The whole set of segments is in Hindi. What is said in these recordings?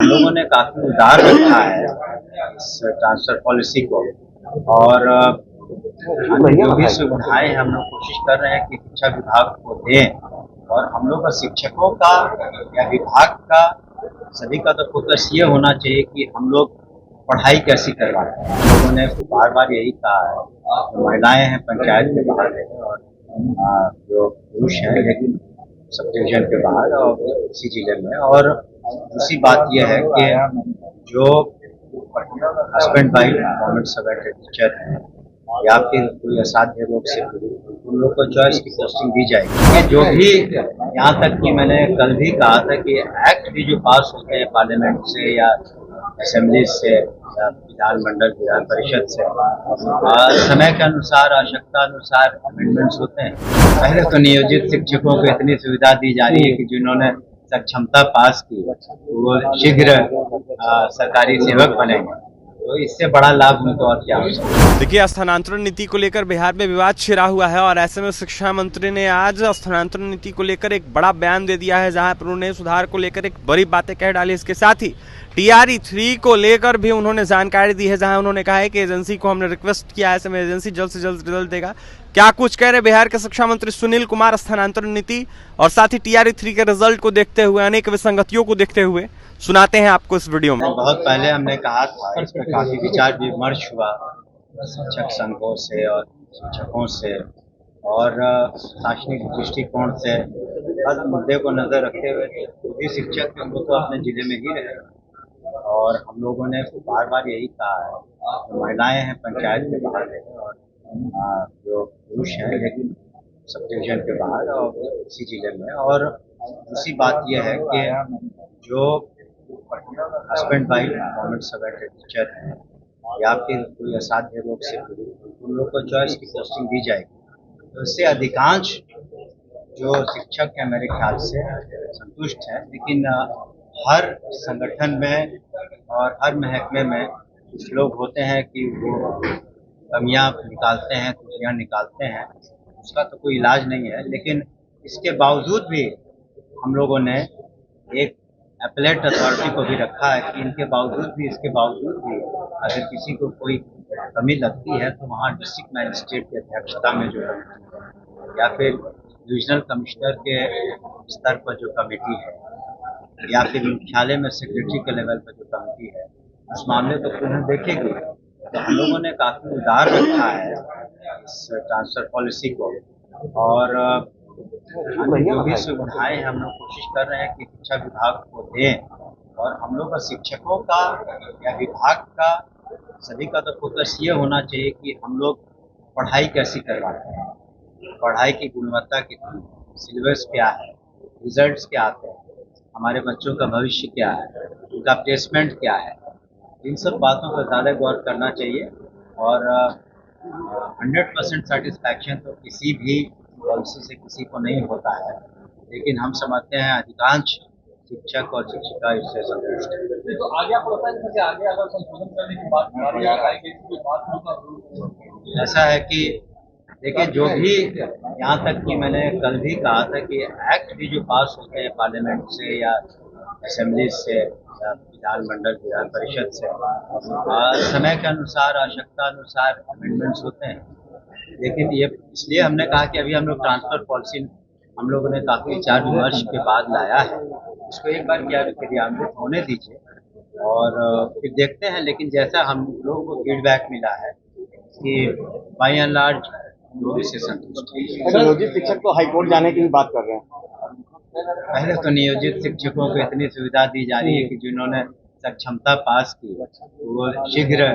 लोगों ने काफी उदार रखा है इस ट्रांसफर पॉलिसी को। और जो भी सुविधाएं हम लोग कोशिश कर रहे हैं कि शिक्षा विभाग को दें, और हम लोग का शिक्षकों का या विभाग का सभी का तो फोकस ये होना चाहिए कि हम लोग पढ़ाई कैसी करवाएं। हम लोगों ने बार बार यही कहा है, जो महिलाएं हैं पंचायत के बाहर है और जो पुरुष हैं लेकिन सब डिवीजन के बाहर और इसी जिले में। और दूसरी बात यह है कि जो husband wife government servant teacher हैं या फिर कोई असाध्य रोग से पीड़ित, उन लोग को चॉइस की पोस्टिंग दी जाएगी। ये जो भी, यहाँ तक कि मैंने कल भी कहा था कि एक्ट भी जो पास होते हैं पार्लियामेंट से या असेंबली से या विधानमंडल विधान परिषद से, समय के अनुसार आवश्यकता अनुसार अमेंडमेंट्स होते हैं। पहले तो नियोजित शिक्षकों को इतनी सुविधा दी जा रही है कि जिन्होंने सक्षमता पास की वो शीघ्र सरकारी सेवक बनेंगे, तो इससे बड़ा लाभ उनको और क्या हो सकता है। देखिए, स्थानांतरण नीति को लेकर बिहार में विवाद छिड़ा हुआ है और ऐसे में शिक्षा मंत्री ने आज स्थानांतरण नीति को लेकर एक बड़ा बयान दे दिया है, जहां पर उन्होंने सुधार को लेकर एक बड़ी बातें कह डाली। इसके साथ ही TRE-3 को लेकर भी उन्होंने जानकारी दी है, जहां उन्होंने कहा है कि एजेंसी को हमने रिक्वेस्ट किया है, ऐसे में एजेंसी जल्द से जल्द रिजल्ट देगा। क्या कुछ कह रहे बिहार के शिक्षा मंत्री सुनील कुमार स्थानांतरण नीति और साथ ही TRE-3 के रिजल्ट को देखते हुए, अनेक विसंगतियों को देखते हुए, सुनाते हैं आपको इस वीडियो में। बहुत पहले हमने कहा था, इस पर काफी विचार विमर्श हुआ शिक्षक संघों से और शिक्षकों से, और शैक्षणिक दृष्टिकोण से हर मुद्दे को नजर रखते हुए सभी शिक्षक हम लोग तो अपने जिले में ही रहे। और हम लोगों ने बार बार यही कहा है, जो महिलाएं हैं पंचायत के बाहर है और जो पुरुष हैं लेकिन सब डिवीजन के बाहर और इसी जिले में। और दूसरी बात यह है कि जो husband wife government servant teacher हैं या फिर कोई असाध्य रोग से पीड़ित, उन लोग को चॉइस की पोस्टिंग दी जाएगी। तो इससे अधिकांश जो शिक्षक हैं मेरे ख्याल से संतुष्ट हैं। लेकिन हर संगठन में और हर महकमे में कुछ लोग होते हैं कि वो कमियां निकालते हैं, त्रुटियां निकालते हैं, उसका तो कोई इलाज नहीं है। लेकिन इसके बावजूद भी हम लोगों ने एक एपेलेट अथॉरिटी को भी रखा है कि इसके बावजूद भी अगर किसी को कोई कमी लगती है तो वहाँ डिस्ट्रिक्ट मैजिस्ट्रेट की अध्यक्षता में जो कमेटी है या फिर डिविजनल कमिश्नर के स्तर पर जो कमेटी है या फिर मुख्यालय में सेक्रेटरी के लेवल पर जो कमेटी है, उस मामले को पुनः देखेगी। तो हम लोगों ने काफी उदार रखा है इस ट्रांसफर पॉलिसी को। और जो भी सुविधाएं हम लोग कोशिश कर रहे हैं कि शिक्षा विभाग को दें, और हम लोग का शिक्षकों का या विभाग का सभी का तो फोकस ये होना चाहिए कि हम लोग पढ़ाई कैसी करवाते हैं, पढ़ाई की गुणवत्ता कितनी है, सिलेबस क्या है, रिजल्ट्स क्या आते हैं, हमारे बच्चों का भविष्य क्या है, उनका प्लेसमेंट क्या है। इन सब बातों पर ज़्यादा गौर करना चाहिए। और 100% सेटिस्फैक्शन तो किसी भी पॉलिसी से किसी को नहीं होता है, लेकिन हम समझते हैं अधिकांश शिक्षक और शिक्षिका इससे संतुष्ट है। तो आगे आपको लगता है कि आगे अगर संशोधन करने की बात ऐसा है कि देखिए, जो भी, यहाँ तक कि मैंने कल भी कहा था कि एक्ट भी जो पास होते हैं पार्लियामेंट से या असेंबली से या विधानमंडल विधान परिषद से, समय के अनुसार आवश्यकता अनुसार अमेंडमेंट्स होते हैं। लेकिन ये इसलिए हमने कहा कि अभी हम लोग ट्रांसफर पॉलिसी हम लोगों ने काफ़ी विचार विमर्श के बाद लाया है, उसको एक बार क्रियान्वित होने दीजिए और फिर देखते हैं। लेकिन जैसा हम लोगों को फीडबैक मिला है कि बाई एंड लार्ज लोग इससे संतुष्ट हैं। नियोजित शिक्षक तो हाईकोर्ट जाने की भी बात कर रहे हैं। पहले तो नियोजित शिक्षकों को इतनी सुविधा दी जा रही है कि जिन्होंने सक्षमता पास की वो शीघ्र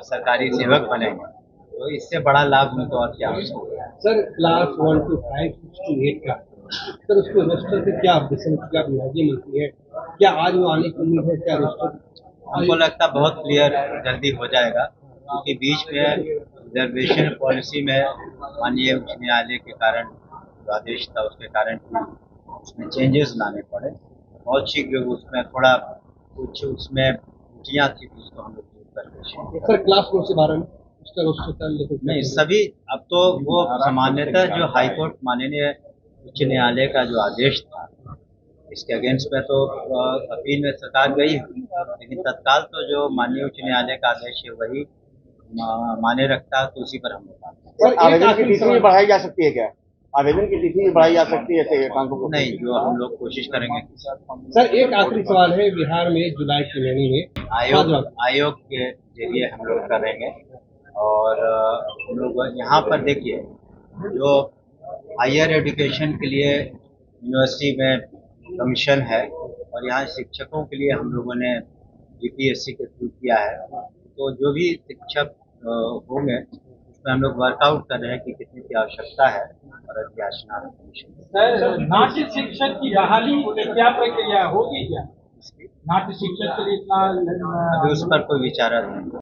सरकारी सेवक बनेंगे, तो इससे बड़ा लाभ उनको और क्या हो सकता है। सर, क्लास 1 to 5, 6 to 8 का सर उसको रोस्टर पे क्या क्या विभागीय मंत्री है, क्या आज वो आने की उम्मीद है? क्या रोस्टर हमको लगता है बहुत क्लियर जल्दी हो जाएगा, क्योंकि बीच में रिजर्वेशन पॉलिसी में माननीय उच्च न्यायालय के कारण जो आदेश था उसके कारण उसमें चेंजेस लाने पड़े। बहुत शीघ्र उसमें थोड़ा कुछ उसमें त्रुटियां थी, उसको हम लोग दूर करके सर क्लास 4 से 12 में उसका रोस्टर नहीं सभी। अब तो वो सामान्यतः जो हाईकोर्ट माननीय उच्च न्यायालय का जो आदेश था इसके अगेंस्ट में तो अपील में सरकार गई है, लेकिन तत्काल तो जो माननीय उच्च न्यायालय का आदेश है वही माने रखता है, तो उसी पर हम लोग सर, आवेदन की तिथि भी बढ़ाई जा सकती है क्या? आवेदन की तिथि भी बढ़ाई जा सकती है ऐसे एकांकों को? नहीं, जो हम लोग कोशिश करेंगे। सर एक आखिरी सवाल है, बिहार में जुलाई के महीने में आयोग के जरिए हम लोग करेंगे। और हम लोग यहाँ पर देखिए, जो हायर एजुकेशन के लिए यूनिवर्सिटी में कमीशन है और यहाँ शिक्षकों के लिए हम लोगों ने यूपीएससी के थ्रू किया है, तो जो भी शिक्षक होंगे उसमें हम लोग वर्कआउट कर रहे हैं कि कितने की आवश्यकता है और अध्यापना कमीशन। सर, नाट्य शिक्षक की बहाली क्या प्रक्रिया होगी क्या? नाट्य शिक्षक के लिए इतना अभी उस पर कोई विचार नहीं।